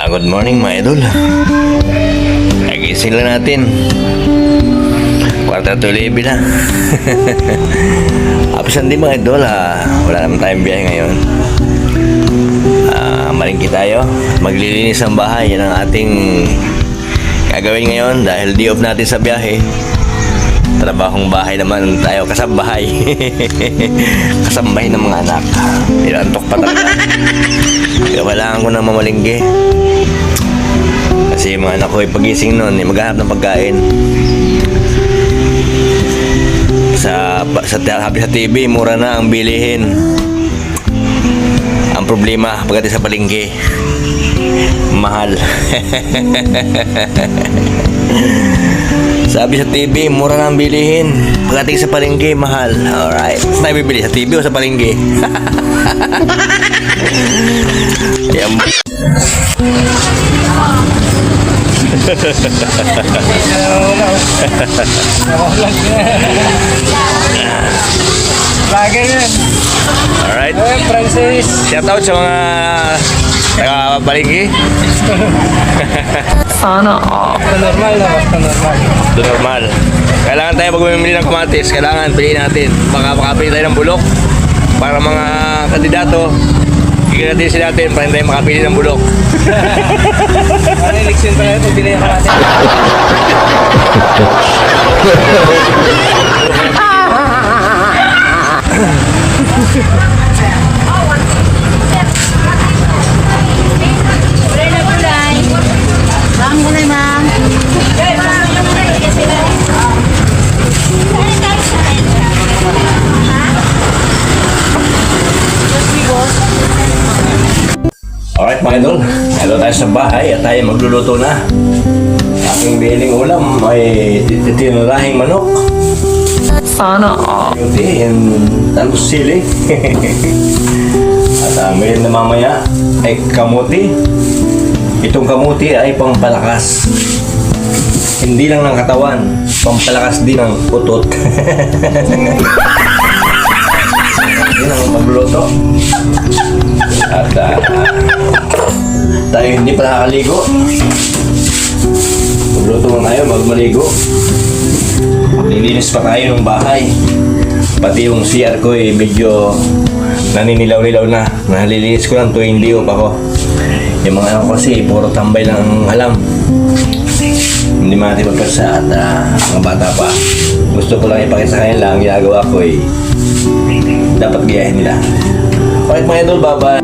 Good morning mga idol. Nagising lang natin. 4:30 na. Apisan din mga idol wala naman tayong biyahe ngayon. Malingki tayo. Maglilinis ang bahay. Yan ang ating gagawin ngayon dahil di off natin sa biyahe. Trabahong bahay naman tayo, kasambahay. Kasambahay ng mga anak. Ilantok pa talaga. Kaya kailangan ko na mamalinggi. Kasi yung mga anak ko ay pagising nun, maghanap ng pagkain. Sa TV, mura na ang bilihin. Ang problema, pagdating sa palengke, mahal. Sabi sa TV, mura na ang bilihin. Pagdating sa palengke, mahal. Alright. Saan tayo bibili? Sa TV o sa palengke? Yan. Bagay yan. Alright. Francis. Shout out sa mga taga-palengke. Sana basta normal na, basta normal. Ito normal. Kailangan tayo pag mamili ng kamatis, kailangan piliin natin. Baka makapili tayo ng bulok. Para mga kandidato, higyan natin sila natin para hindi tayo makapili ng bulok. Para eleksyon pa natin, pili ako natin. Alright mga idol, hello tayo sa bahay at tayo magluluto na. Aking biling ulam ay tinurahing manok. Sana Yuti, yung talbos sili. At meron na mamaya ay kamuti. Itong kamuti ay pampalakas. Hindi lang ng katawan, pampalakas din ng utot. Yun ang magluluto. At tayo hindi pa nakakaligo. Magluto muna tayo bago maligo. Nilinis pa tayo ng bahay. Pati yung CR ko medyo naninilaw-lilaw na. Nalilinis ko lang tuwing liop ako. Yung mga ano kasi puro tambay lang ang alam. Hindi natin magkasa at mga bata pa. Gusto ko lang ipakita sa kanila ang ginagawa ko dapat gayahin nila. Alright mga idol, bye-bye.